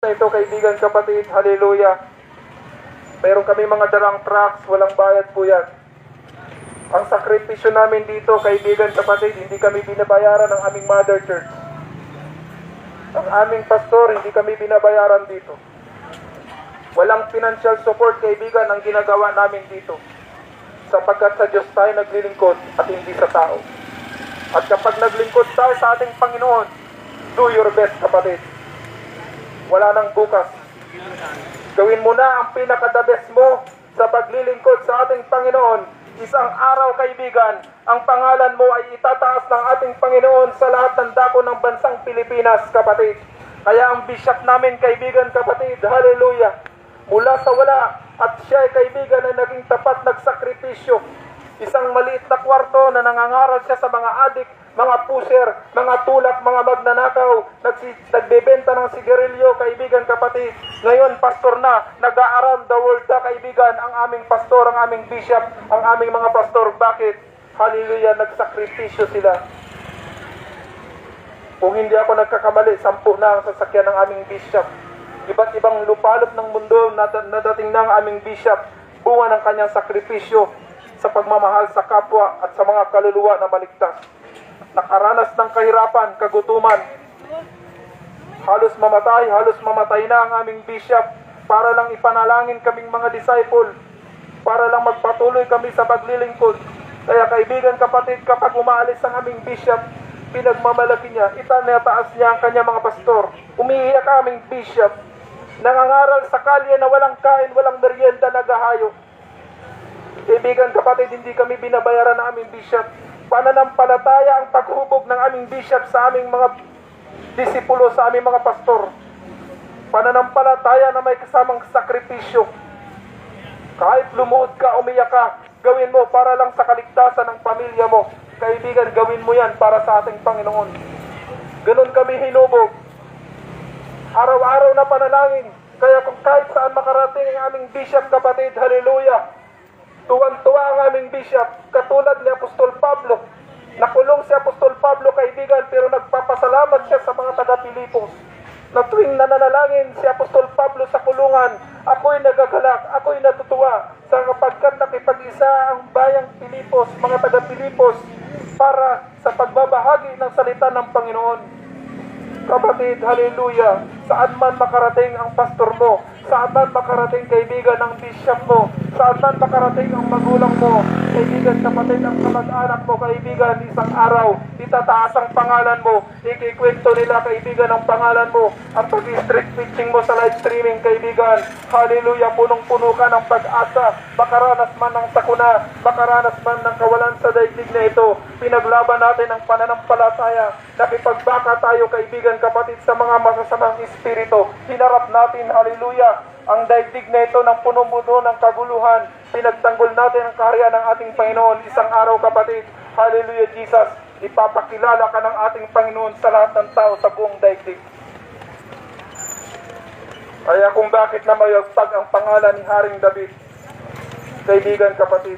Ito kaibigan kapatid, hallelujah. Meron kami mga dalang trucks, walang bayad po yan. Ang sakripisyo namin dito kaibigan kapatid, hindi kami binabayaran ng aming mother church. Ang aming pastor, hindi kami binabayaran dito. Walang financial support kaibigan ang ginagawa namin dito. Sapagkat sa Diyos tayo naglilingkod at hindi sa tao. At kapag naglingkod tayo sa ating Panginoon, do your best kapatid. Wala nang bukas. Gawin mo na ang pinaka-the best mo sa paglilingkod sa ating Panginoon. Isang araw kaibigan, ang pangalan mo ay itataas ng ating Panginoon sa lahat ng dako ng bansang Pilipinas kapatid. Kaya ang bishop namin kaibigan kapatid, hallelujah, mula sa wala at siya ay kaibigan na naging tapat nagsakripisyo. Isang maliit na kwarto na nangangaral siya sa mga adik, mga puser, mga tulak, mga magnanakaw, nagbebenta ng sigarilyo, kaibigan kapatid. Ngayon, pastor na, nag-a-around the world na, kaibigan, ang aming pastor, ang aming bishop, ang aming mga pastor. Bakit? Hallelujah, nagsakripisyo sila. Kung hindi ako nagkakamali, 10 na ang sasakyan ng aming bishop. Iba't ibang lupalop ng mundo nadating na ang aming bishop, bunga ng kanyang sakripisyo sa pagmamahal sa kapwa at sa mga kaluluwa na maligtas. Nakaranas ng kahirapan, kagutuman. Halos mamatay na ang aming bishop para lang ipanalangin kaming mga disciple, para lang magpatuloy kami sa paglilingkod. Kaya kaibigan kapatid, kapag umaalis ang aming bishop, pinagmamalaki niya, itanataas niya ang kanyang mga pastor. Umiiyak ang aming bishop, nangangaral sa kalye na walang kain, walang merienda, nagahayo. Kaibigan kapatid, hindi kami binabayaran ng aming bishop. Pananampalataya ang paghubog ng aming bishop sa aming mga disipulo, sa aming mga pastor. Pananampalataya na may kasamang sakripisyo. Kahit lumuhod ka, umiyak ka, gawin mo para lang sa kaligtasan ng pamilya mo. Kaibigan, gawin mo yan para sa ating Panginoon. Ganun kami hinubog. Araw-araw na panalangin. Kaya kung kahit saan makarating ang aming bishop kapatid, hallelujah, tuwan-tuwa ang aming bishop, katulad ni Apostol Pablo. Nakulong si Apostol Pablo kaibigan, pero nagpapasalamat siya sa mga taga-Pilipos. Na tuwing nananalangin si Apostol Pablo sa kulungan, ako'y nagagalak, ako'y natutuwa sapagkat nakipag-isa ang bayang Pilipos, mga taga-Pilipos, para sa pagbabahagi ng salita ng Panginoon. Kapatid, hallelujah, saan man makarating ang pastor mo, saan man makarating kaibigan ng bishop mo, saan man makarating ang magulang mo, kaibigan kapatid, ang kamag-anak mo, kaibigan, isang araw, itataas ang pangalan mo, ikikwento nila kaibigan ang pangalan mo, at pag-street preaching mo sa live streaming kaibigan, hallelujah, punong-puno ka ng pag-asa, makaranas man ng sakuna, makaranas man ng kawalan sa daigdig na ito, pinaglaban natin ang pananampalataya, nakipagbaka tayo kaibigan kapatid sa mga masasamang espiritu, hinarap natin, hallelujah, ang daigdig na ito ng puno-puno ng kaguluhan, pinagtanggol natin ang kaharian ng ating Panginoon. Isang araw kapatid, hallelujah Jesus, ipapakilala ka ng ating Panginoon sa lahat ng tao sa buong daigdig. Kaya kung bakit na mayagpag ang pangalan ni Haring David, kaibigan kapatid.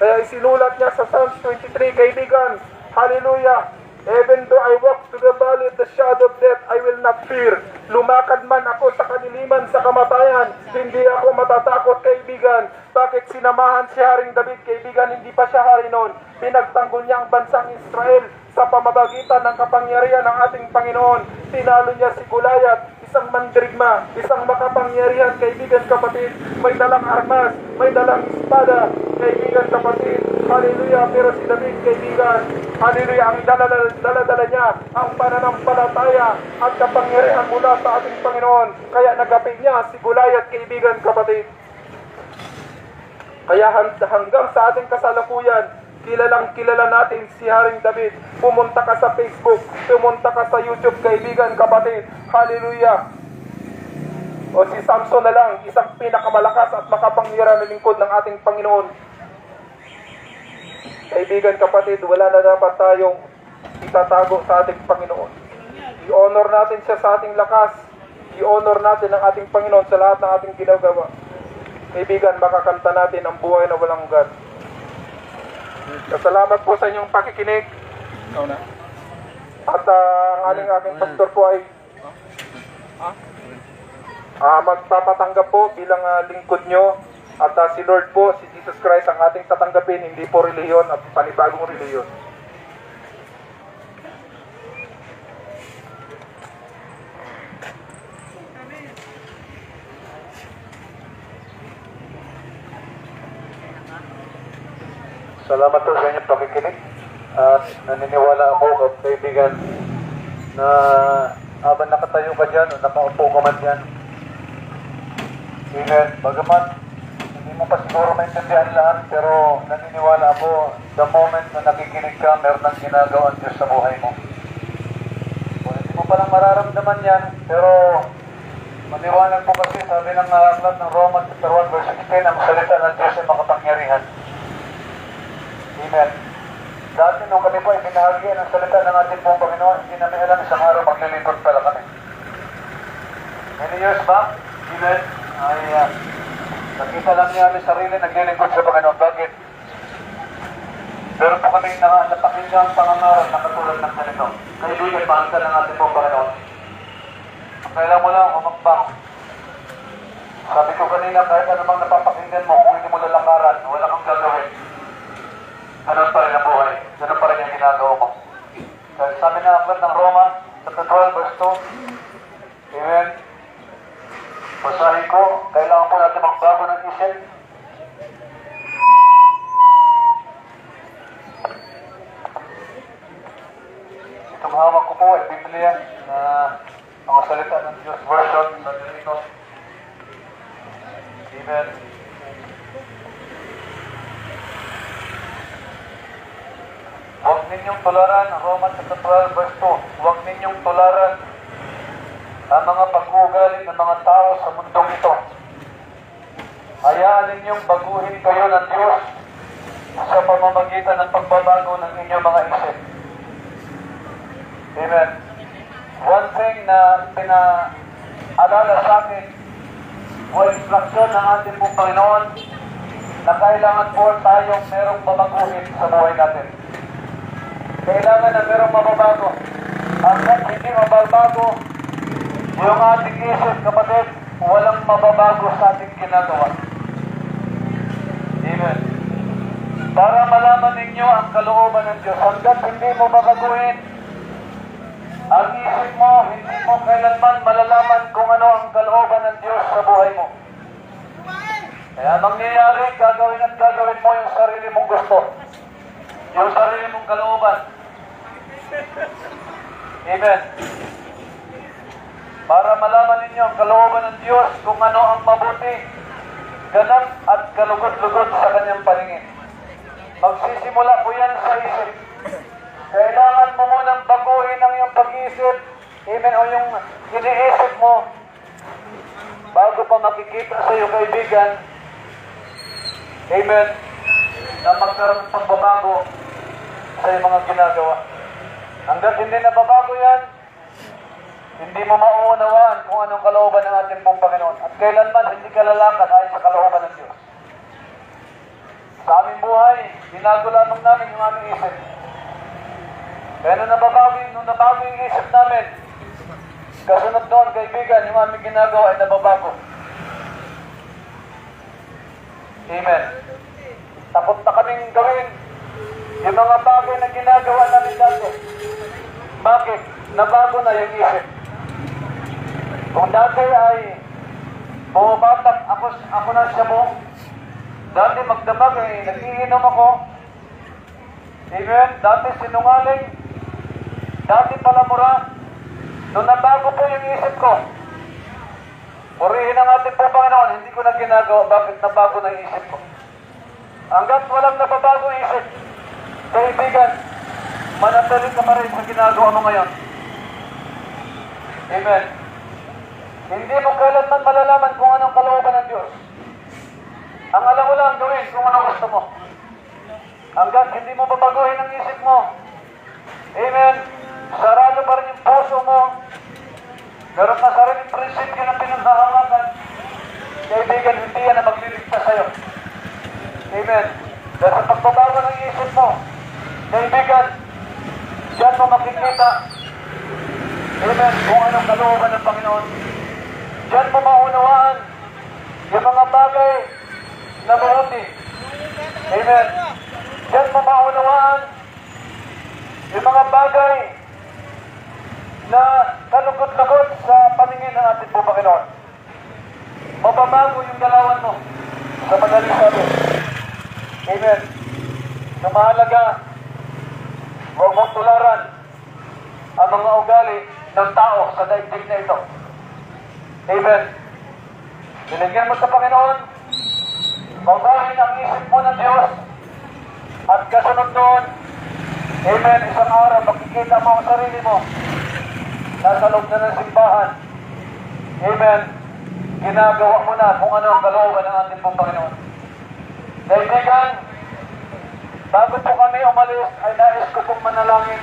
Kaya isinulat niya sa Psalms 23, kaibigan, hallelujah, even though I walk through the valley of the shadow of death, I will not fear. Lumakad man ako sa kadiliman sa kamatayan, hindi ako matatakot kaibigan. Bakit sinamahan si Haring David kaibigan? Hindi pa siya hari noon. Pinagtanggol niya ang bansang Israel sa pamamagitan ng kapangyarihan ng ating Panginoon. Tinalo niya si Goliath, isang mandirigma, isang makapangyarihan kaibigan kapatid. May dalang armas, may dalang espada kaibigan kapatid. Hallelujah, pero si David kaibigan, hallelujah, ang dala-dala niya ang pananampalataya at kapangyarihan mula sa ating Panginoon. Kaya nagapit niya si Goliath kaibigan kapatid. Kaya hanggang sa ating kasalukuyan, kilalang kilala natin si Haring David. Pumunta ka sa Facebook, pumunta ka sa YouTube kaibigan kapatid, hallelujah. O si Samson na lang, isang pinakamalakas at makapangyarihan na lingkod ng ating Panginoon. Kaibigan kapatid, wala na dapat tayong itatago sa ating Panginoon. I-honor natin siya sa ating lakas. I-honor natin ang ating Panginoon sa lahat ng ating ginagawa. Kaibigan, makakanta natin ang buhay na walang hanggan. Salamat po sa inyong pakikinig. At ang aking pastor po ay Magpapatanggap po bilang lingkod nyo at si Lord po, si Jesus Christ ang ating tatanggapin, hindi po relihiyon at panibagong relihiyon. Salamat po sa inyong pakikinig at naniniwala ako, kaibigan, na habang nakatayo ka dyan o nakaupo ka man dyan, Amen, bagamat hindi mo pa siguro maintindihan lahat, pero naniniwala ako, the moment na nakikinig ka, meron ng ginagawa ang Diyos sa buhay mo. Kung hindi mo palang mararamdaman yan, pero maliwanag po kasi, sabi ng aklat ng Romans chapter 1 verse 16, ang salita ng Diyos ay makapangyarihan. Amen. Dati nung kami po ay binahagi ng salita ng ating pong Panginoon, hindi namin alam isang araw maglilingkod pala kami. Many years back, Amen, ay nakita lang niya aming sarili naglilingkod sa Panginoon. Bakit? Pero po kami napakinggang pangangaral na katulad ng ganito. Kaibigan, mahal ka ng ating pong Panginoon. Kailan mo lang umakbang. Sabi ko kanina, kahit anumang napapakinggan mo, kung hindi mo lalakaran, wala kang gagawin. Ganun pa rin ang buhay. Ganun pa rin yung ginagawa mo. Dahil sabi na aklat ng Roma, chapter 12, verse 2, Amen. Basahin ko, kailangan po natin magbago ng isip. Itong hawak ko po ay Biblia na mga salita ng Diyos version sa dito. Amen. Huwag ninyong tularan, Romans chapter 12 verse 2, huwag ninyong tularan ang mga pag-uugali ng mga tao sa mundong ito. Hayaan ninyong baguhin kayo ng Diyos sa pamamagitan ng pagbabago ng inyong mga isip. Amen. One thing na pinaalala sa akin o instruction ng ating pong Panginoon na kailangan po tayong merong babaguhin sa buhay natin. Kailangan na merong mababago. Hanggang hindi mababago yung ating isip, kapatid, walang mababago sa ating ginagawa. Amen. Para malaman ninyo ang kalooban ng Diyos, hanggang hindi mo babaguhin ang isip mo, hindi mo kailanman malalaman kung ano ang kalooban ng Diyos sa buhay mo. Kaya mangyayari, gagawin at gagawin mo yung sarili mong gusto. Yung sarili mong kalooban. Amen. Para malaman ninyo ang kalooban ng Diyos kung ano ang mabuti, ganap at kalugod-lugod sa kanyang paningin. Magsisimula po yan sa isip. Kailangan mo munang baguhin ang iyong pag-iisip, amen, o yung iniisip mo, bago pa makikita sa iyo, kaibigan, amen, na magkaroon ng pagbabago sa iyong mga ginagawa. Hanggang hindi nababago yan, hindi mo mauunawaan kung anong kalooban ng ating pong Panginoon. At kailanman hindi ka lalakad ayon sa kalooban ng Diyos. Sa aming buhay, binago lamang namin yung aming isip. Kaya nung nabago yung isip namin, kasunod doon, kaibigan, yung aming ginagawa ay nababago. Amen. Takot na kaming gawin yung mga bagay na ginagawa namin dati. Bakit? Nabago na yung isip. Kung dati ay bumabatak, ako na siya mo. Dati magdamag eh, nag-iinom ako. Amen. Dati sinungaling. Dati palamura. Nung nabago po yung isip ko, purihin ang ating po Panginoon, hindi ko na ginagawa. Bakit nabago na yung isip ko? Hanggat walang nababago isip, kaibigan, manatili ka pa rin sa ginagawa mo ngayon. Amen. Hindi mo kailanman malalaman kung anong kalooban ng Diyos. Ang alam mo lang gawin kung ano gusto mo. Hanggang hindi mo babaguhin ang isip mo. Amen. Sarado pa rin yung puso mo. Meron ka sariling prinsipyo na pinaghahangakan. Kaibigan, hindi yan na magliligtas sa'yo. Amen. Dahil sa pagbabago ng isip mo, kaibigan, diyan mo makikita, amen, kung anong kalooban ng Panginoon. Diyan mo maunawaan yung mga bagay na mabuti. Amen. Diyan mo maunawaan yung mga bagay na kalugod-lugod sa paningin ng ating po Panginoon. Mababago yung galawan mo sa madaling sabi. Amen. Yung mahalaga, huwag mong tularan ang mga ugali ng tao sa daigdig na ito. Amen. Binigyan mo sa Panginoon, mabahin ang isip mo ng Diyos, at kasunod doon, amen, isang araw, makikita mo ang sarili mo, nasa loob na ng simbahan. Amen. Ginagawa mo na kung ano ang kalooban ng ating pong Panginoon. Kaibigan, bago po kami umalis, ay nais ko pong manalangin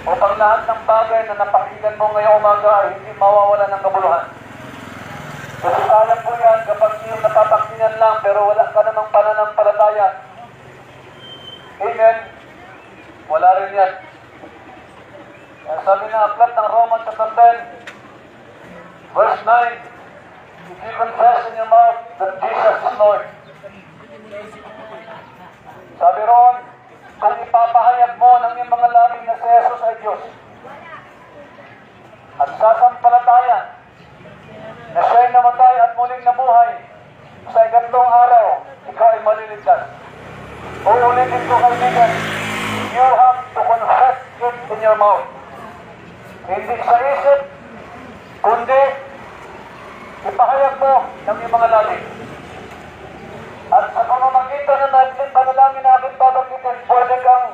upang lahat ng bagay na napakinggan mo ngayong umaga ay hindi mawawala ng kabuluhan. Kasi alam po yan, kapag yung napapakinggan lang pero wala ka namang pananampalataya, amen, wala rin yan. Kaya sabi na aklat ng Romans chapter 10, verse 9, if you confess in your mouth that Jesus is Lord. Sabi roon, kung ipapahayag mo ng iyong mga labi na si Jesus ay Diyos, at sasampalataya na siya'y namatay at muling nabuhay, sa ikatlong araw, ikaw ay maliligtas. Uulitin ko kaibigan, you have to confess it in your mouth. Hindi sa isip, kundi ipahayag mo ng iyong mga labi. At sa pamamagitan ng natin panalangin na aking babanggitin, pwede kang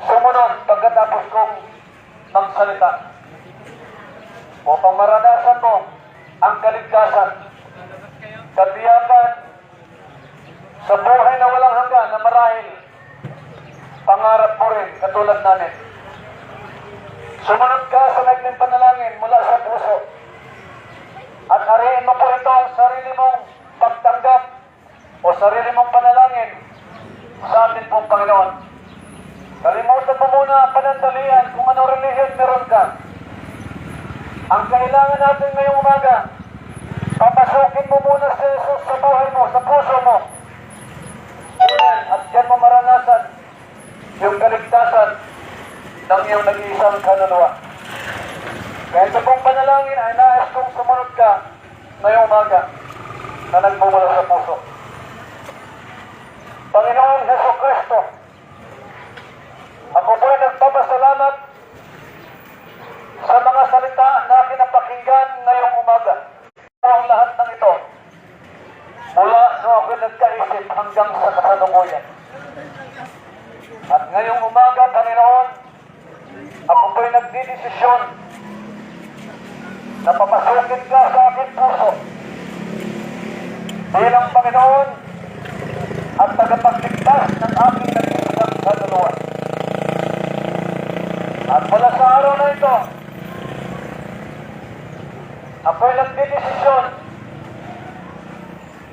sumunod pagkatapos kong magsalita. Upang maranasan mo ang kaligtasan, katiyakan sa buhay na walang hanggan na marahil pangarap mo rin katulad namin. Sumunod ka sa naging panalangin mula sa puso at ariin mo po ito ang sarili mong pagtanggap o sarili mong panalangin sa atin pong Panginoon. Kalimutan mo muna panandalian kung anong relihiyon meron ka. Ang kailangan natin ngayong umaga, papasukin mo muna si Jesus sa buhay mo, sa puso mo. Amen. At diyan mo maranasan yung kaligtasan ng iyong nag-iisang kaluluwa. Kaya sa pong panalangin ay nais kong sumunod ka ngayong umaga na nagmumula sa puso. Panginoon Jesucristo, ako po'y nagpapasalamat sa mga salita na kinapakinggan ngayong umaga. Ang lahat ng ito, mula nung ako nagkaisip hanggang sa kasalukuyan. At ngayong umaga, Panginoon, ako po'y nagdidesisyon na papasukin ka sa aking puso bilang Panginoon at tagapagligtas ng aking nag-iisang kaluluwa. At mula sa araw na ito, ako'y nagdidesisyon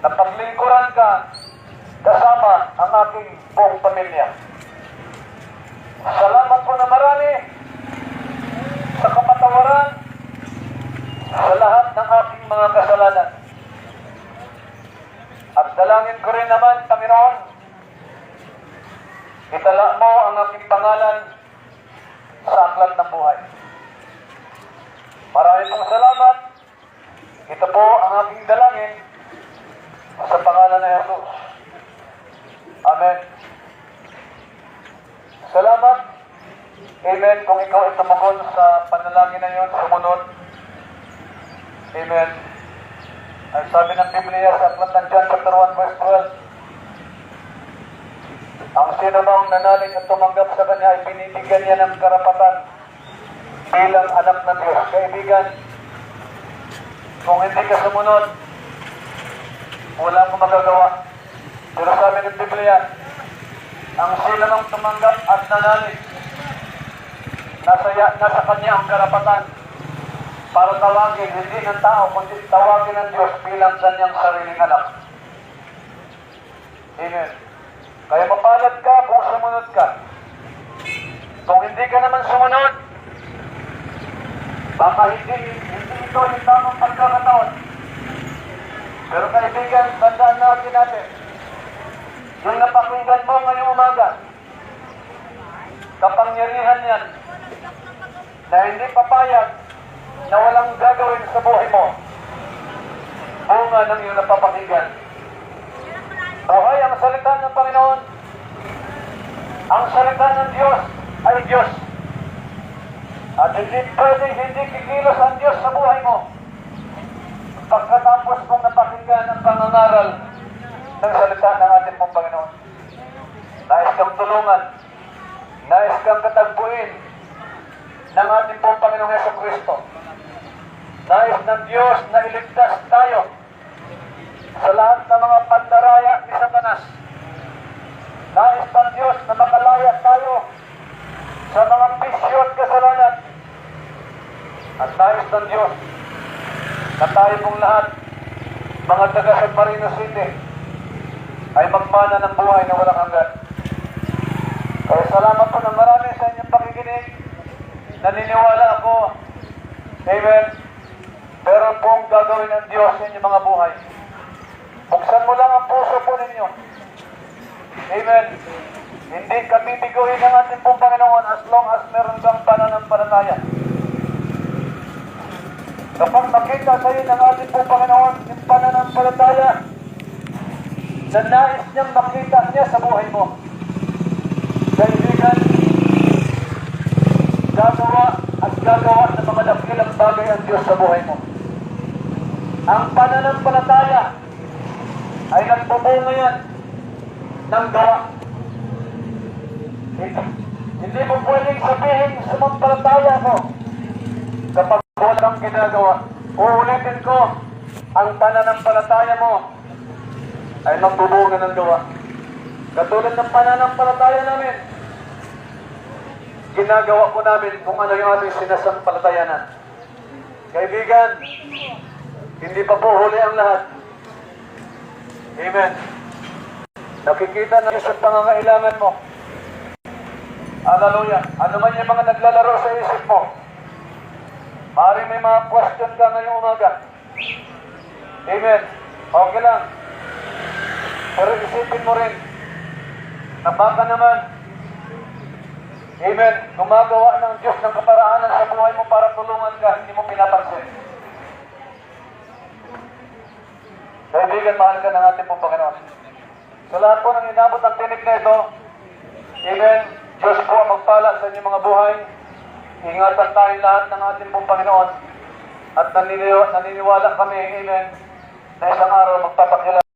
na paglingkuran ka kasama ang aking buong pamilya. Salamat po na marami sa kapatawaran sa lahat ng aking mga kasalanan. At dalangin ko rin naman, Panginoon, itala mo ang aking pangalan sa aklat ng buhay. Maraming pong salamat. Ito po ang aking dalangin sa pangalan ng Jesus. Amen. Salamat. Amen. Kung ikaw ay tumugon sa panalangin na yun, sumunod. Amen. Ang sabi ng Biblia sa aklat ng John chapter 1 verse 12, ang sino bang nanalig at tumanggap sa kanya ay binibigyan niya ng karapatan bilang anak ng Diyos. Kaibigan, kung hindi ka sumunod, wala kang magagawa. Pero sabi ng Biblia, ang sino nang tumanggap at nanalig, nasa kanya ang karapatan para tawagin, hindi ng tao, kundi tawagin ng Diyos bilang kanyang sariling anak. Amen. Kaya mapalad ka kung sumunod ka. Kung hindi ka naman sumunod, Baka hindi ito yung tamang pagkakataon. Pero kaibigan, tandaan natin, yung napakinggan mo ngayong umaga, kapangyarihan yan, na hindi papayag na walang gagawin sa buhay mo, bunga ng iyong napapakinggan. Buhay ang salita ng Panginoon. Ang salita ng Diyos ay Diyos. At hindi pwedeng hindi kikilos ang Diyos sa buhay mo pagkatapos mong napakinggan ang pangangaral ng salita ng ating pong Panginoon. Nais kang tulungan, nais kang katagpuin ng ating pong Panginoong Jesucristo. Nais ng Diyos na iligtas tayo sa lahat ng mga pandaraya ni Satanas. Nais ng Diyos na makalaya tayo sa mga bisyo at kasalanan. At nais ng Diyos na tayo pong lahat, mga taga San Marino City, ay magmana ng buhay na walang hanggan. Kaya salamat po ng marami sa inyong pakikinig. Naniniwala ako, amen, meron pong gagawin ng Diyos sa inyong mga buhay. Buksan mo lang ang puso po ninyo. Amen. Hindi ka bibiguin ng ating pong Panginoon as long as meron kang pananampalataya. Kapag makita sa iyo ng ating pong Panginoon yung pananampalataya na nais niyang makita niya sa buhay mo, kaibigan, gagawa at gagawa ng mga dakilang bagay ang Diyos sa buhay mo. Ang pananampalataya ay nagbubunga yan ng gawa. Hindi mo pwedeng sabihin sumampalataya mo kapag walang ginagawa. Uulitin ko, ang pananampalataya mo ay magbubunga ng gawa. Katulad ng pananampalataya namin, ginagawa ko namin kung ano yung ating sinasampalatayanan. Kaibigan, hindi pa po huli ang lahat. Amen. Nakikita na sa pangangailangan mo. Hallelujah. Ano man yung mga naglalaro sa isip mo, maaaring may mga question ka ngayong umaga. Amen. Okay lang. Pero isipin mo rin na baka naman, amen, gumagawa ng Diyos ng kaparaanan sa buhay mo para tulungan ka, hindi mo pinapansin. Kaibigan, mahal ka ng ating pong Panginoon. Sa lahat po ng inabot ang tinig na ito, amen, Diyos po ang magpala sa inyong mga buhay. Ingatan tayo lahat ng ating pong Panginoon. At naniniwala kami, amen, na isang araw magpapakilala